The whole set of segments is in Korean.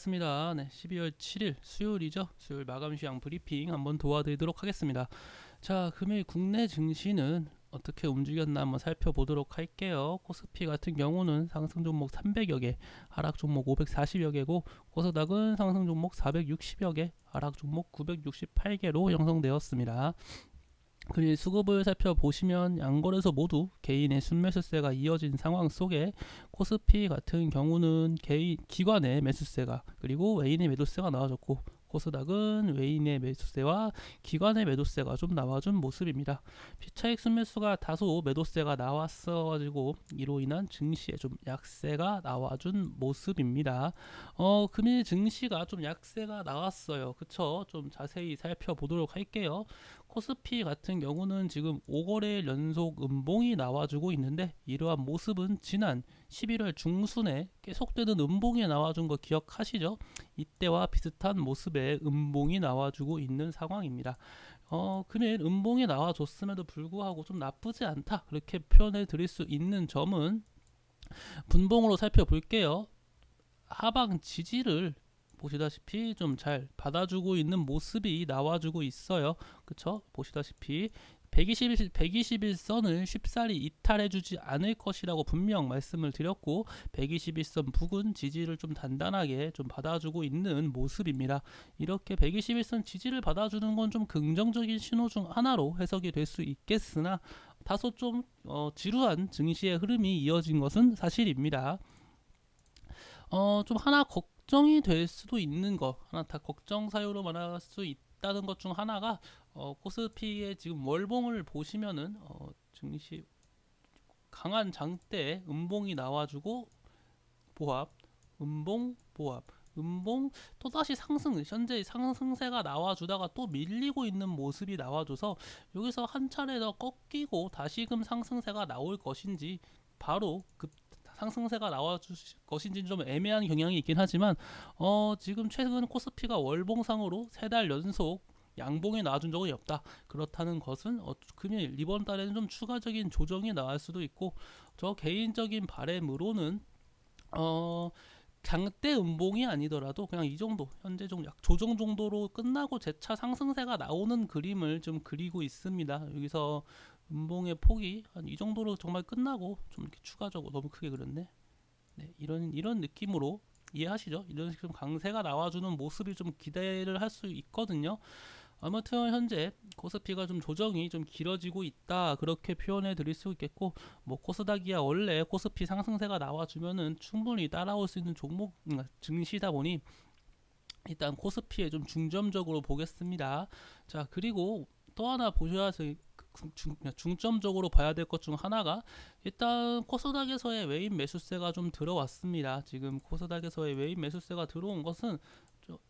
반갑습니다. 네, 12월 7일 수요일이죠. 수요일 마감 시황 브리핑 한번 도와드리도록 하겠습니다. 자, 금일 국내 증시는 어떻게 움직였나 한번 살펴보도록 할게요. 코스피 같은 경우는 상승 종목 300여 개, 하락 종목 540여 개고, 코스닥은 상승 종목 460여 개, 하락 종목 968개로 형성되었습니다. 금일 수급을 살펴보시면 양거래소 모두 개인의 순매수세가 이어진 상황 속에 코스피 같은 경우는 기관의 매수세가 그리고 외인의 매도세가 나와줬고, 코스닥은 외인의 매수세와 기관의 매도세가 좀 나와준 모습입니다. 피차익 순매수가 다소 매도세가 나왔어가지고 이로 인한 증시에 좀 약세가 나와준 모습입니다. 금일 증시가 좀 약세가 나왔어요. 그쵸? 좀 자세히 살펴보도록 할게요. 코스피 같은 경우는 지금 5거래일 연속 음봉이 나와주고 있는데, 이러한 모습은 지난 11월 중순에 계속되는 음봉이 나와준 거 기억하시죠? 이때와 비슷한 모습의 음봉이 나와주고 있는 상황입니다. 금일 음봉이 나와줬음에도 불구하고 좀 나쁘지 않다, 그렇게 표현해 드릴 수 있는 점은 분봉으로 살펴볼게요. 하방 지지를 보시다시피 좀 잘 받아주고 있는 모습이 나와주고 있어요. 그쵸? 보시다시피 121선을 쉽사리 이탈해주지 않을 것이라고 분명 말씀을 드렸고, 121선 부근 지지를 좀 단단하게 좀 받아주고 있는 모습입니다. 이렇게 121선 지지를 받아주는 건 좀 긍정적인 신호 중 하나로 해석이 될 수 있겠으나, 다소 좀 지루한 증시의 흐름이 이어진 것은 사실입니다. 좀 하나 걱정이 될 수도 있는 거, 하나 다 걱정 사유로 말할 수 있다는 것 중 하나가, 코스피의 지금 월봉을 보시면은 증시 강한 장대에 음봉이 나와주고 보합, 음봉, 보합, 음봉, 또다시 상승, 현재 상승세가 나와주다가 또 밀리고 있는 모습이 나와줘서 여기서 한 차례 더 꺾이고 다시금 상승세가 나올 것인지, 바로 상승세가 나와줄 것인지는 좀 애매한 경향이 있긴 하지만, 지금 최근 코스피가 월봉상으로 3달 연속 양봉이 나와준 적은 없다. 그렇다는 것은 금일 이번 달에는 좀 추가적인 조정이 나올 수도 있고, 저 개인적인 바람으로는 장대 음봉이 아니더라도 그냥 이 정도, 현재 좀 약 조정 정도로 끝나고 재차 상승세가 나오는 그림을 좀 그리고 있습니다. 여기서 음봉의 폭이 한 이 정도로 정말 끝나고 좀 이렇게 추가적으로, 너무 크게 그렸네. 네, 이런 느낌으로 이해하시죠? 이런 식으로 강세가 나와주는 모습이 좀 기대를 할 수 있거든요. 아무튼 현재 코스피가 좀 조정이 좀 길어지고 있다, 그렇게 표현해 드릴 수 있겠고, 뭐 코스닥이야 원래 코스피 상승세가 나와주면은 충분히 따라올 수 있는 종목 증시다 보니 일단 코스피에 좀 중점적으로 보겠습니다. 자, 그리고 또 하나 보셔야 중점적으로 봐야 될 것 중 하나가, 일단 코스닥에서의 외인 매수세가 좀 들어왔습니다. 지금 코스닥에서의 외인 매수세가 들어온 것은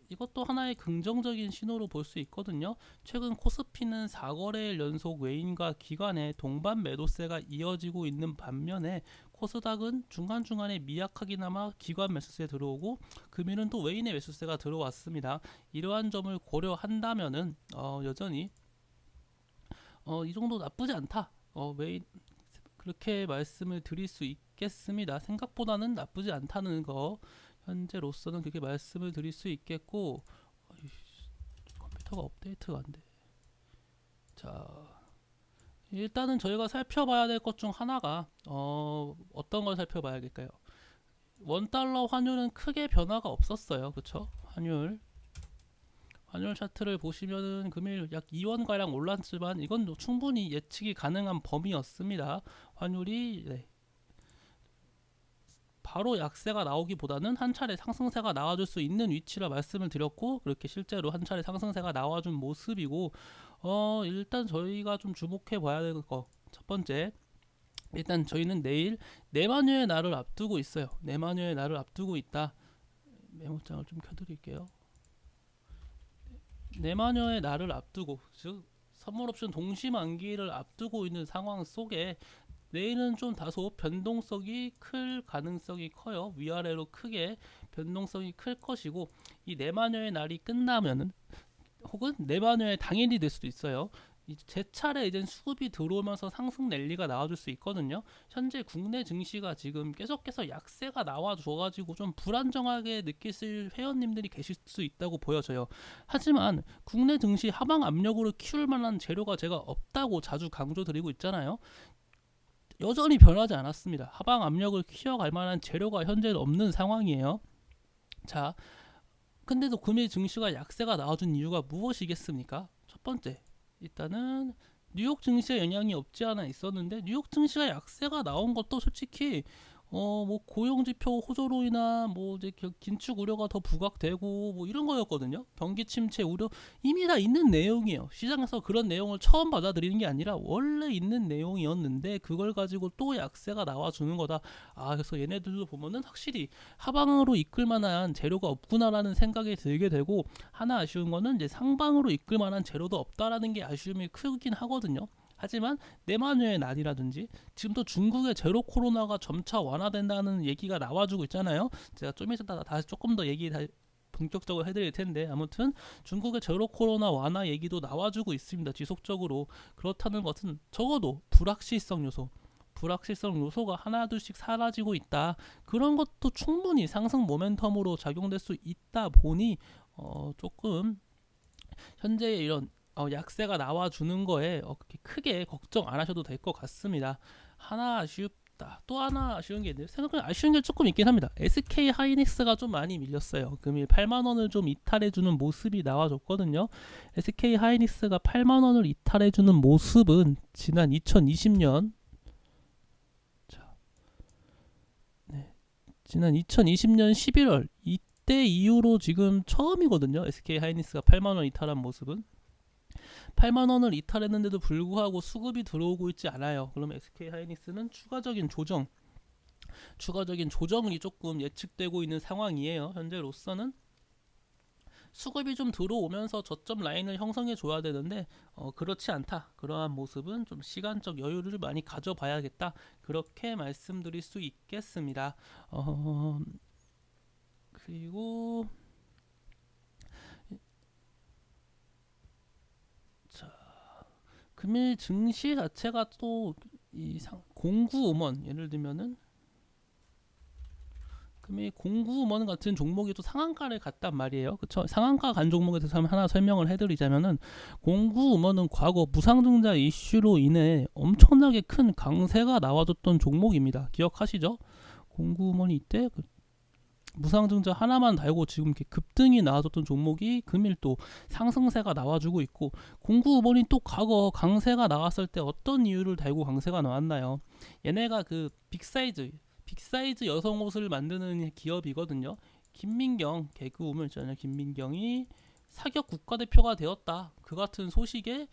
이것도 하나의 긍정적인 신호로 볼 수 있거든요. 최근 코스피는 4거래일 연속 외인과 기관의 동반 매도세가 이어지고 있는 반면에, 코스닥은 중간중간에 미약하게나마 기관 매수세 들어오고, 금일은 또 외인의 매수세가 들어왔습니다. 이러한 점을 고려한다면은 여전히 이 정도 나쁘지 않다, 외인, 그렇게 말씀을 드릴 수 있겠습니다. 생각보다는 나쁘지 않다는 거, 현재로서는 그렇게 말씀을 드릴 수 있겠고, 컴퓨터가 업데이트가 안 돼. 자, 일단은 저희가 살펴봐야 될 것 중 하나가 어떤 걸 살펴봐야 될까요? 원달러 환율은 크게 변화가 없었어요. 그쵸? 환율 차트를 보시면은 금일 약 2원 가량 올랐지만, 이건 충분히 예측이 가능한 범위였습니다. 환율이 바로 약세가 나오기보다는 한 차례 상승세가 나와줄 수 있는 위치라 말씀을 드렸고, 그렇게 실제로 한 차례 상승세가 나와준 모습이고, 일단 저희가 좀 주목해 봐야 될 거, 첫 번째, 일단 저희는 내일 내마녀의 날을 앞두고 있어요. 내마녀의 날을 앞두고 있다. 메모장을 좀 켜드릴게요. 내마녀의 날을 앞두고, 즉 선물 옵션 동시 만기를 앞두고 있는 상황 속에 내일은 좀 다소 변동성이 클 가능성이 커요. 위아래로 크게 변동성이 클 것이고, 이 내마녀의 날이 끝나면은, 혹은 내마녀의 당일이 될 수도 있어요. 제 차례 이제 수급이 들어오면서 상승 랠리가 나와줄 수 있거든요. 현재 국내 증시가 지금 계속해서 약세가 나와줘가지고 좀 불안정하게 느끼실 회원님들이 계실 수 있다고 보여져요. 하지만 국내 증시 하방 압력으로 키울 만한 재료가 제가 없다고 자주 강조드리고 있잖아요. 여전히 변하지 않았습니다. 하방 압력을 키워갈 만한 재료가 현재는 없는 상황이에요. 자, 근데도 금일 증시가 약세가 나와준 이유가 무엇이겠습니까? 첫 번째, 일단은 뉴욕 증시에 영향이 없지 않아 있었는데 뉴욕 증시가 약세가 나온 것도 솔직히 뭐 고용 지표 호조로 인한 뭐 이제 긴축 우려가 더 부각되고 뭐 이런 거였거든요. 경기 침체 우려 이미 다 있는 내용이에요. 시장에서 그런 내용을 처음 받아들이는 게 아니라 원래 있는 내용이었는데 그걸 가지고 또 약세가 나와주는 거다. 그래서 얘네들도 보면은 확실히 하방으로 이끌 만한 재료가 없구나라는 생각이 들게 되고, 하나 아쉬운 거는 이제 상방으로 이끌 만한 재료도 없다라는 게 아쉬움이 크긴 하거든요. 하지만 내마녀의 날이라든지 지금도 중국의 제로 코로나가 점차 완화된다는 얘기가 나와주고 있잖아요. 제가 좀 이따 다시 조금 더 얘기 본격적으로 해드릴 텐데, 아무튼 중국의 제로 코로나 완화 얘기도 나와주고 있습니다. 지속적으로. 그렇다는 것은 적어도 불확실성 요소가 하나둘씩 사라지고 있다. 그런 것도 충분히 상승 모멘텀으로 작용될 수 있다 보니 조금 현재 이런 약세가 나와주는 거에 그렇게 크게 걱정 안 하셔도 될 것 같습니다. 하나 아쉽다. 또 하나 아쉬운 게 있는데, 생각보다 아쉬운 게 조금 있긴 합니다. SK 하이닉스가 좀 많이 밀렸어요. 금일 8만원을 좀 이탈해주는 모습이 나와줬거든요. SK 하이닉스가 8만원을 이탈해주는 모습은 지난 2020년 지난 2020년 11월 이때 이후로 지금 처음이거든요. SK 하이닉스가 8만원 이탈한 모습은. 8만원을 이탈했는데도 불구하고 수급이 들어오고 있지 않아요. 그러면 SK 하이닉스는 추가적인 조정이 조금 예측되고 있는 상황이에요. 현재로서는 수급이 좀 들어오면서 저점 라인을 형성해 줘야 되는데 그렇지 않다. 그러한 모습은 좀 시간적 여유를 많이 가져봐야겠다. 그렇게 말씀드릴 수 있겠습니다. 그리고 금일 증시 자체가 또 공구음원, 예를 들면은 금일 공구음원 같은 종목이 또 상한가를 갔단 말이에요. 그쵸? 상한가 간 종목에 대해서 하나 설명을 해드리자면은, 공구음원은 과거 무상증자 이슈로 인해 엄청나게 큰 강세가 나와줬던 종목입니다. 기억하시죠? 공구음원이 이때 무상증자 하나만 달고 지금 이렇게 급등이 나와줬던 종목이 금일 또 상승세가 나와주고 있고, 공구음원이 또 과거 강세가 나왔을 때 어떤 이유를 달고 강세가 나왔나요? 얘네가 그 빅사이즈 여성 옷을 만드는 기업이거든요. 김민경 개그우먼 있잖아요. 김민경이 사격 국가대표가 되었다. 그 같은 소식에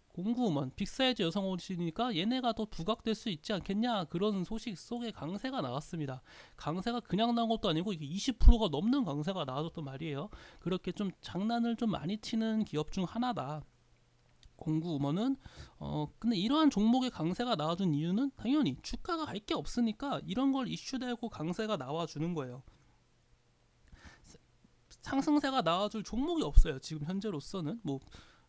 공구우먼 빅사이즈 여성 옷이니까 얘네가 더 부각될 수 있지 않겠냐, 그런 소식 속에 강세가 나왔습니다. 강세가 그냥 나온 것도 아니고 이게 20%가 넘는 강세가 나와줬단 말이에요. 그렇게 좀 장난을 좀 많이 치는 기업 중 하나다. 공구우먼은 근데 이러한 종목의 강세가 나와준 이유는 당연히 주가가 갈 게 없으니까 이런 걸 이슈되고 강세가 나와주는 거예요. 상승세가 나와줄 종목이 없어요. 지금 현재로서는 뭐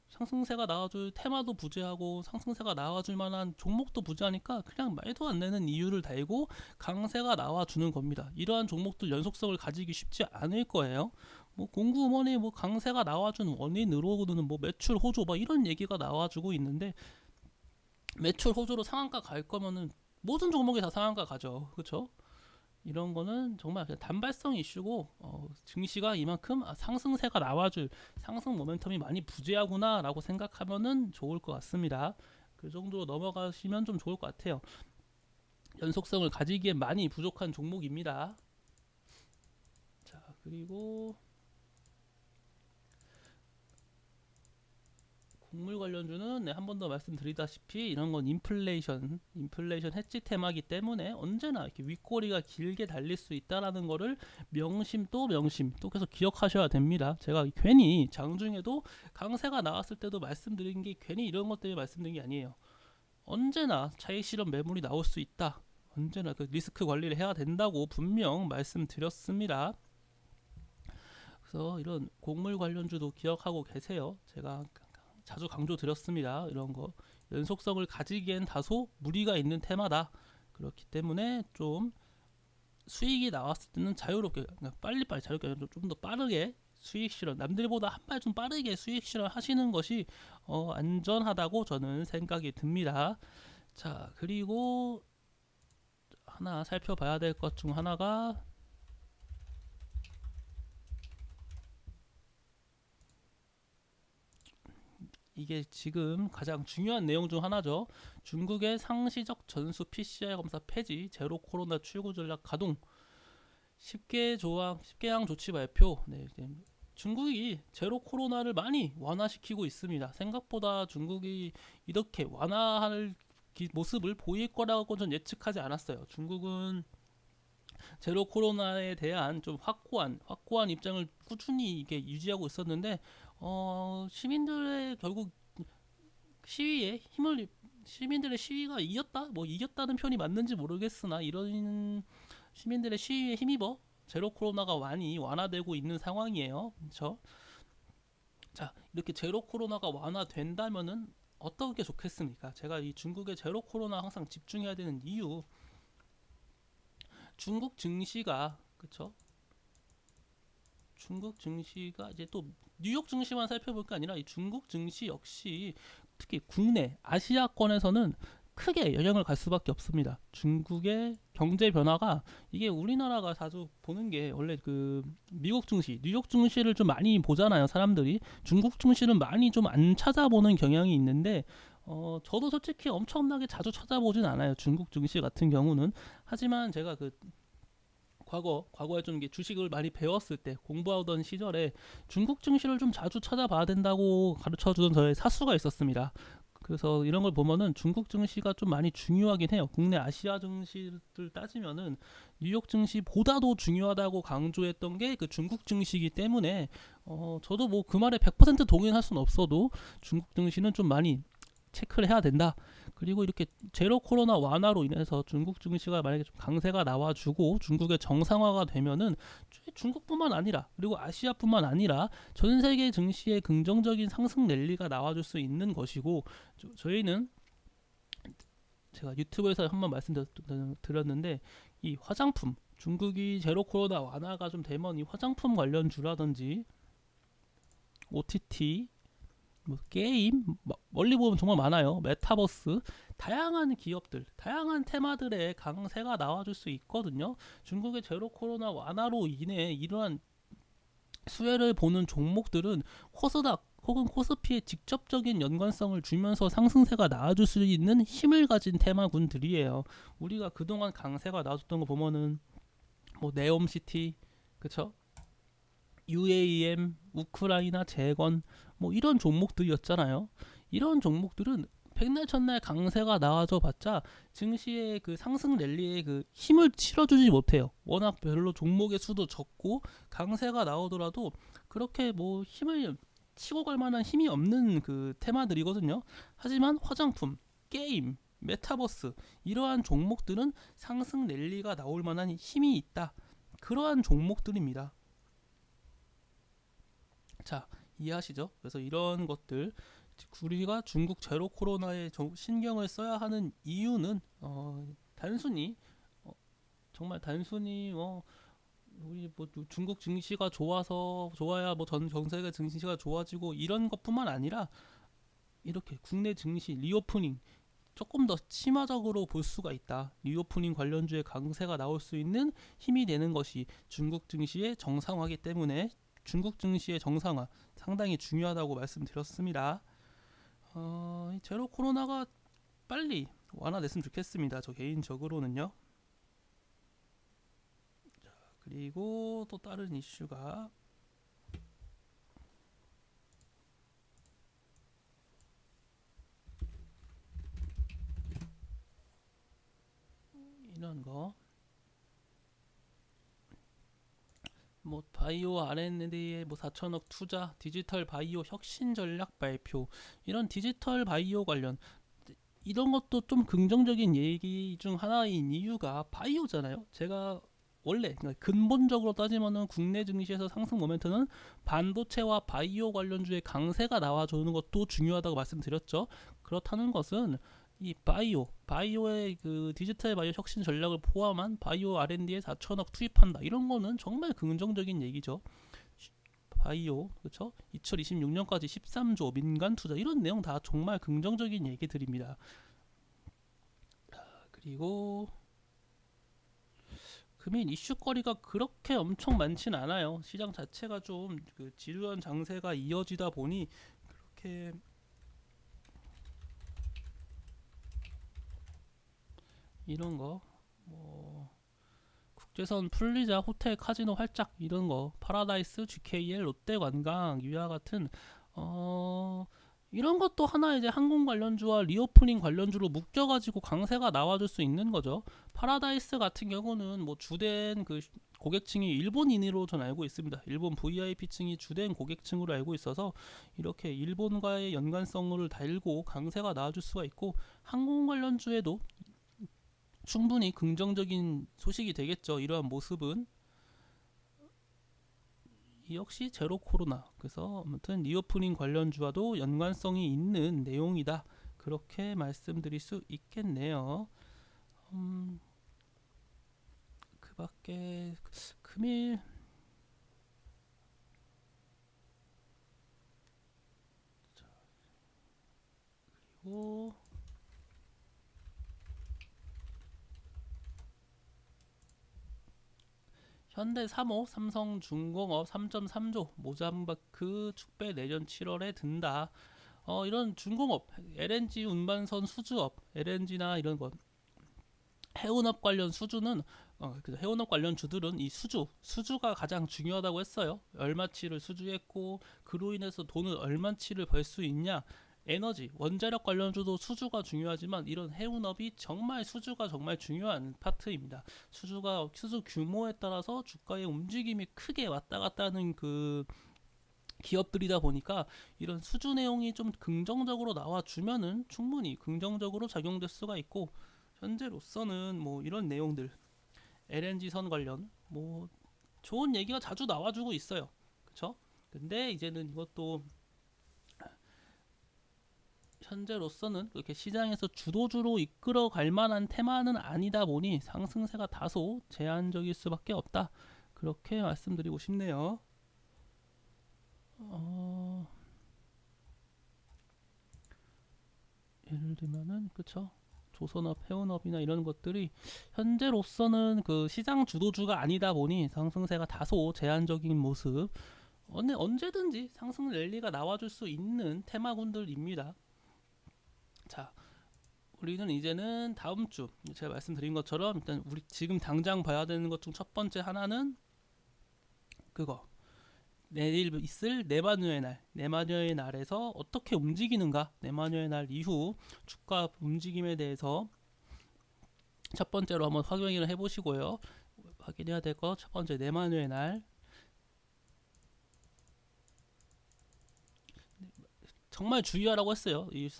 상승세가 나와줄 테마도 부재하고 상승세가 나와줄 만한 종목도 부재하니까 그냥 말도 안 되는 이유를 달고 강세가 나와주는 겁니다. 이러한 종목들 연속성을 가지기 쉽지 않을 거예요. 뭐 공구음원이 뭐 강세가 나와준 원인으로는 뭐 매출 호조 막 이런 얘기가 나와주고 있는데, 매출 호조로 상한가 갈 거면은 모든 종목이 다 상한가 가죠. 그렇죠? 이런 거는 정말 그냥 단발성 이슈고 증시가 이만큼 상승세가 나와줄 상승 모멘텀이 많이 부재하구나 라고 생각하면은 좋을 것 같습니다. 그 정도로 넘어가시면 좀 좋을 것 같아요. 연속성을 가지기에 많이 부족한 종목입니다. 자, 그리고 곡물 관련주는 한 번 더 말씀드리다시피 이런 건 인플레이션 해지 테마기 때문에 언제나 이렇게 윗꼬리가 길게 달릴 수 있다라는 거를 명심 또 계속 기억하셔야 됩니다. 제가 괜히 장중에도 강세가 나왔을 때도 말씀드린 게 괜히 이런 것 때문에 말씀드린 게 아니에요. 언제나 차익 실현 매물이 나올 수 있다. 언제나 그 리스크 관리를 해야 된다고 분명 말씀드렸습니다. 그래서 이런 곡물 관련주도 기억하고 계세요. 제가 자주 강조드렸습니다. 이런 거 연속성을 가지기엔 다소 무리가 있는 테마다. 그렇기 때문에 좀 수익이 나왔을 때는 자유롭게, 그러니까 빨리빨리 자유롭게 좀 더 빠르게 수익 실현, 남들보다 한 발 좀 빠르게 수익 실현 하시는 것이 안전하다고 저는 생각이 듭니다. 자, 그리고 하나 살펴봐야 될 것 중 하나가 이게 지금 가장 중요한 내용 중 하나죠. 중국의 상시적 전수 PCR 검사 폐지, 제로 코로나 출구 전략 가동, 10개항 조치 발표. 네, 이제 중국이 제로 코로나를 많이 완화시키고 있습니다. 생각보다 중국이 이렇게 완화할 모습을 보일 거라고 전 예측하지 않았어요. 중국은 제로 코로나에 대한 좀 확고한 입장을 꾸준히 이게 유지하고 있었는데 시민들의 결국 시민들의 시위가 이겼다는 표현이 맞는지 모르겠으나 이런 시민들의 시위에 힘입어 제로 코로나가 많이 완화되고 있는 상황이에요. 그렇죠? 자, 이렇게 제로 코로나가 완화된다면은 어떤 게 좋겠습니까? 제가 이 중국의 제로 코로나 항상 집중해야 되는 이유, 중국 증시가, 그쵸? 중국 증시가 이제 또 뉴욕 증시만 살펴볼 게 아니라 이 중국 증시 역시 특히 국내 아시아권에서는 크게 영향을 갈 수밖에 없습니다. 중국의 경제 변화가, 이게 우리나라가 자주 보는 게 원래 그 미국 증시, 뉴욕 증시를 좀 많이 보잖아요, 사람들이. 중국 증시는 많이 좀 안 찾아보는 경향이 있는데 저도 솔직히 엄청나게 자주 찾아보진 않아요, 중국 증시 같은 경우는. 하지만 제가 그 과거에 좀 이게 주식을 많이 배웠을 때 공부하던 시절에 중국 증시를 좀 자주 찾아봐야 된다고 가르쳐주던 저의 사수가 있었습니다. 그래서 이런 걸 보면은 중국 증시가 좀 많이 중요하긴 해요. 국내 아시아 증시를 따지면은 뉴욕 증시보다도 중요하다고 강조했던 게 그 중국 증시이기 때문에 저도 뭐 그 말에 100% 동의할 수는 없어도 중국 증시는 좀 많이 체크를 해야 된다. 그리고 이렇게 제로 코로나 완화로 인해서 중국 증시가 만약에 좀 강세가 나와주고 중국의 정상화가 되면은 중국뿐만 아니라, 그리고 아시아뿐만 아니라 전 세계 증시에 긍정적인 상승 랠리가 나와줄 수 있는 것이고, 저희는 제가 유튜브에서 한번 말씀드렸는데 이 화장품, 중국이 제로 코로나 완화가 좀 되면 이 화장품 관련주라든지 OTT, 뭐 게임, 멀리 보면 정말 많아요. 메타버스, 다양한 기업들, 다양한 테마들의 강세가 나와줄 수 있거든요. 중국의 제로 코로나 완화로 인해 이러한 수혜를 보는 종목들은 코스닥 혹은 코스피에 직접적인 연관성을 주면서 상승세가 나와줄 수 있는 힘을 가진 테마군들이에요. 우리가 그동안 강세가 나와줬던 거 보면은 뭐 네옴시티, 그쵸? UAM, 우크라이나 재건, 뭐 이런 종목들이었잖아요. 이런 종목들은 백날 첫날 강세가 나와줘 봤자 증시의 그 상승 랠리에 그 힘을 실어주지 못해요. 워낙 별로 종목의 수도 적고 강세가 나오더라도 그렇게 뭐 힘을 치고 갈 만한 힘이 없는 그 테마들이거든요. 하지만 화장품, 게임, 메타버스, 이러한 종목들은 상승 랠리가 나올 만한 힘이 있다. 그러한 종목들입니다. 자, 이해하시죠? 그래서 이런 것들, 우리가 중국 제로 코로나에 신경을 써야 하는 이유는 단순히 정말 단순히 우리 뭐 중국 증시가 좋아야 뭐 전 세계 증시가 좋아지고 이런 것뿐만 아니라 이렇게 국내 증시 리오프닝 조금 더 심화적으로 볼 수가 있다. 리오프닝 관련주의 강세가 나올 수 있는 힘이 되는 것이 중국 증시의 정상화이기 때문에 중국 증시의 정상화 상당히 중요하다고 말씀드렸습니다. 제로 코로나가 빨리 완화됐으면 좋겠습니다. 저 개인적으로는요. 자, 그리고 또 다른 이슈가 이런 거. 뭐 바이오 R&D에 뭐 4천억 투자, 디지털 바이오 혁신 전략 발표, 이런 디지털 바이오 관련 이런 것도 좀 긍정적인 얘기 중 하나인 이유가 바이오잖아요. 제가 원래 그러니까 근본적으로 따지면은 국내 증시에서 상승 모멘트는 반도체와 바이오 관련주의 강세가 나와주는 것도 중요하다고 말씀드렸죠. 그렇다는 것은 이 바이오의 그 디지털 바이오 혁신 전략을 포함한 바이오 R&D에 4천억 투입한다. 이런 거는 정말 긍정적인 얘기죠. 바이오 그렇죠? 2026년까지 13조 민간 투자 이런 내용 다 정말 긍정적인 얘기들입니다. 그리고 금일 이슈거리가 그렇게 엄청 많진 않아요. 시장 자체가 좀 그 지루한 장세가 이어지다 보니 그렇게 이런 거 뭐 국제선 풀리자 호텔 카지노 활짝 이런 거 파라다이스 GKL 롯데관광 이와 같은 이런 것도 하나 이제 항공 관련주와 리오프닝 관련주로 묶여가지고 강세가 나와줄 수 있는 거죠. 파라다이스 같은 경우는 뭐 주된 그 고객층이 일본인으로 전 알고 있습니다. 일본 VIP층이 주된 고객층으로 알고 있어서 이렇게 일본과의 연관성을 달고 강세가 나와줄 수가 있고 항공 관련주에도 충분히 긍정적인 소식이 되겠죠. 이러한 모습은 역시 제로 코로나 그래서 아무튼 리오프닝 관련주와도 연관성이 있는 내용이다 그렇게 말씀드릴 수 있겠네요. 그 밖에 금일 그리고 현대3호, 삼성중공업 3.3조 모잠바크 축배 내년 7월에 든다. 이런 중공업, LNG 운반선 수주업, LNG나 이런 것 해운업 관련 수주는 해운업 관련 주들은 이 수주가 가장 중요하다고 했어요. 얼마치를 수주했고 그로 인해서 돈을 얼마치를 벌 수 있냐. 에너지, 원자력 관련주도 수주가 중요하지만 이런 해운업이 정말 수주가 정말 중요한 파트입니다. 수주 규모에 따라서 주가의 움직임이 크게 왔다 갔다 하는 그 기업들이다 보니까 이런 수주 내용이 좀 긍정적으로 나와주면은 충분히 긍정적으로 작용될 수가 있고 현재로서는 뭐 이런 내용들 LNG 선 관련 뭐 좋은 얘기가 자주 나와주고 있어요. 그쵸? 근데 이제는 이것도 현재로서는 그렇게 시장에서 주도주로 이끌어 갈 만한 테마는 아니다 보니 상승세가 다소 제한적일 수밖에 없다. 그렇게 말씀드리고 싶네요. 예를 들면은 그쵸? 조선업, 해운업이나 이런 것들이 현재로서는 그 시장 주도주가 아니다 보니 상승세가 다소 제한적인 모습. 언제든지 상승 랠리가 나와줄 수 있는 테마군들입니다. 자, 우리는 이제는 다음 주 제가 말씀드린 것처럼 일단 우리 지금 당장 봐야 되는 것 중 첫 번째 하나는 그거 내일 있을 네마녀의 날에서 어떻게 움직이는가 네마녀의 날 이후 주가 움직임에 대해서 첫 번째로 한번 확인을 해보시고요. 확인해야 될 거 첫 번째 네마녀의 날 정말 주의하라고 했어요. 이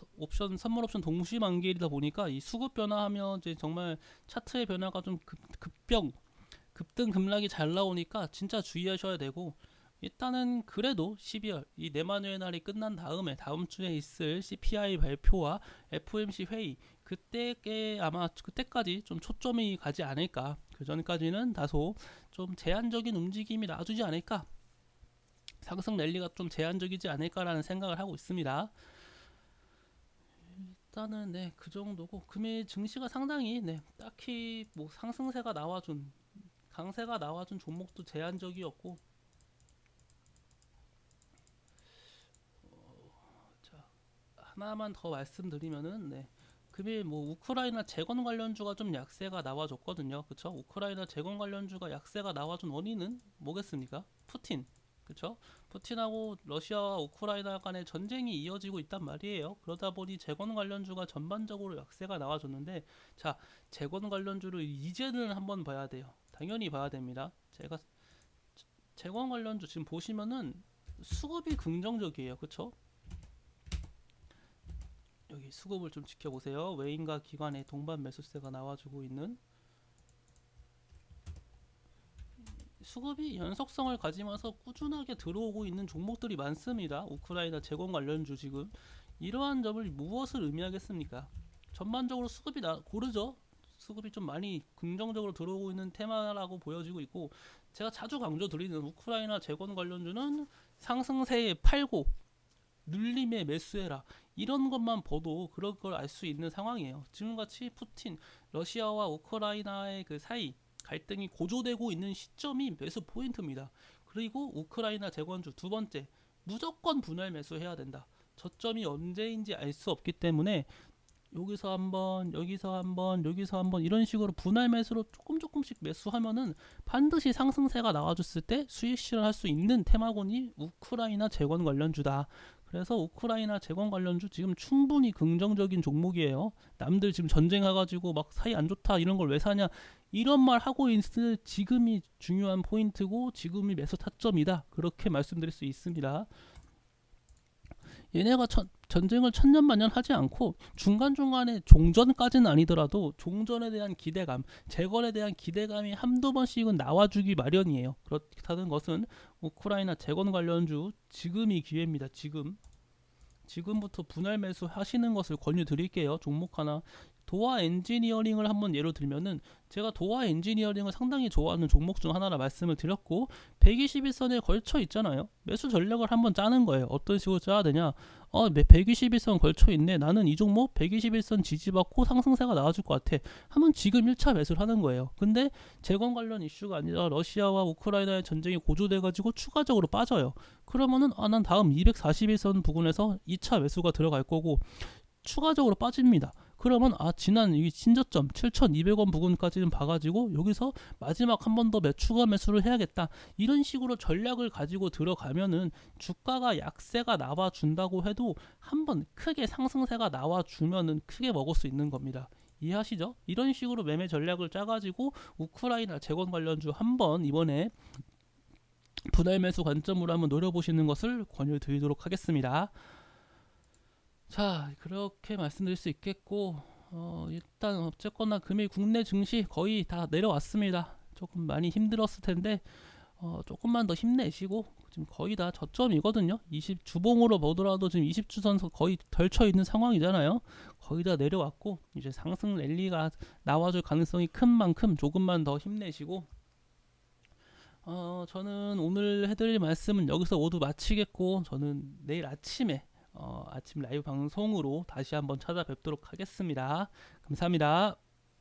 선물 옵션 동시 만기일이다 보니까 이 수급 변화하면 이제 정말 차트의 변화가 좀 급등 급락이 잘 나오니까 진짜 주의하셔야 되고 일단은 그래도 12월 이 네마누의 날이 끝난 다음에 다음 주에 있을 CPI 발표와 FOMC 회의 그때까지 좀 초점이 가지 않을까. 그 전까지는 다소 좀 제한적인 움직임이 나와주지 않을까. 상승 랠리가 좀 제한적이지 않을까라는 생각을 하고 있습니다. 일단은 네, 그 정도고 금일 증시가 상당히 딱히 뭐 상승세가 나와준 강세가 나와준 종목도 제한적이었고 자, 하나만 더 말씀드리면은 금일 뭐 우크라이나 재건 관련주가 좀 약세가 나와줬거든요. 그쵸? 우크라이나 재건 관련주가 약세가 나와준 원인은 뭐겠습니까? 푸틴. 그쵸? 푸틴하고 러시아와 우크라이나 간의 전쟁이 이어지고 있단 말이에요. 그러다 보니 재건 관련주가 전반적으로 약세가 나와줬는데 자, 재건 관련주를 이제는 한번 봐야 돼요. 당연히 봐야 됩니다. 제가 재건 관련주 지금 보시면은 수급이 긍정적이에요. 그쵸? 여기 수급을 좀 지켜보세요. 외인과 기관의 동반 매수세가 나와주고 있는 수급이 연속성을 가지면서 꾸준하게 들어오고 있는 종목들이 많습니다. 우크라이나 재건 관련주 지금 이러한 점을 무엇을 의미하겠습니까? 전반적으로 수급이 고르죠. 수급이 좀 많이 긍정적으로 들어오고 있는 테마라고 보여지고 있고, 제가 자주 강조드리는 우크라이나 재건 관련주는 상승세에 팔고 눌림에 매수해라, 이런 것만 봐도 그런 걸 알 수 있는 상황이에요. 지금같이 푸틴, 러시아와 우크라이나의 그 사이 갈등이 고조되고 있는 시점이 매수 포인트입니다. 그리고 우크라이나 재건주 두 번째, 무조건 분할 매수해야 된다. 저점이 언제인지 알 수 없기 때문에 여기서 한번, 여기서 한번, 여기서 한번 이런 식으로 분할 매수로 조금씩 매수하면은 반드시 상승세가 나와줬을 때 수익 실현할 수 있는 테마군이 우크라이나 재건 관련주다. 그래서 우크라이나 재건 관련주 지금 충분히 긍정적인 종목이에요. 남들 지금 전쟁해가지고 막 사이 안 좋다 이런 걸 왜 사냐, 이런 말 하고 있을 지금이 중요한 포인트고 지금이 매수 타점이다, 그렇게 말씀드릴 수 있습니다. 얘네가 전쟁을 천년만년 하지 않고 중간중간에 종전까지는 아니더라도 종전에 대한 기대감, 재건에 대한 기대감이 한두 번씩은 나와주기 마련이에요. 그렇다는 것은 우크라이나 재건 관련주 지금이 기회입니다. 지금부터 분할 매수 하시는 것을 권유드릴게요. 종목 하나, 도화 엔지니어링을 한번 예로 들면은, 제가 도화 엔지니어링을 상당히 좋아하는 종목 중 하나라 말씀을 드렸고, 121선에 걸쳐 있잖아요. 매수 전략을 한번 짜는 거예요. 어떤 식으로 짜야 되냐, 121선 걸쳐 있네, 나는 이 종목 121선 지지받고 상승세가 나와줄 것 같아 하면 지금 1차 매수를 하는 거예요. 근데 재건 관련 이슈가 아니라 러시아와 우크라이나의 전쟁이 고조돼 가지고 추가적으로 빠져요. 그러면은 난 다음 241선 부근에서 2차 매수가 들어갈 거고, 추가적으로 빠집니다. 그러면 지난 이 신저점 7,200원 부근까지는 봐가지고 여기서 마지막 한 번 더 추가 매수를 해야겠다, 이런 식으로 전략을 가지고 들어가면은 주가가 약세가 나와준다고 해도 한번 크게 상승세가 나와주면은 크게 먹을 수 있는 겁니다. 이해하시죠? 이런 식으로 매매 전략을 짜가지고 우크라이나 재건 관련주 한번 이번에 분할 매수 관점으로 한번 노려보시는 것을 권유드리도록 하겠습니다. 자, 그렇게 말씀드릴 수 있겠고, 일단 어쨌거나 금일 국내 증시 거의 다 내려왔습니다. 조금 많이 힘들었을 텐데 조금만 더 힘내시고, 지금 거의 다 저점이거든요. 20 주봉으로 보더라도 지금 20주선 거의 덜쳐 있는 상황이잖아요. 거의 다 내려왔고, 이제 상승 랠리가 나와줄 가능성이 큰 만큼 조금만 더 힘내시고, 저는 오늘 해드릴 말씀은 여기서 모두 마치겠고, 저는 내일 아침에 아침 라이브 방송으로 다시 한번 찾아뵙도록 하겠습니다. 감사합니다.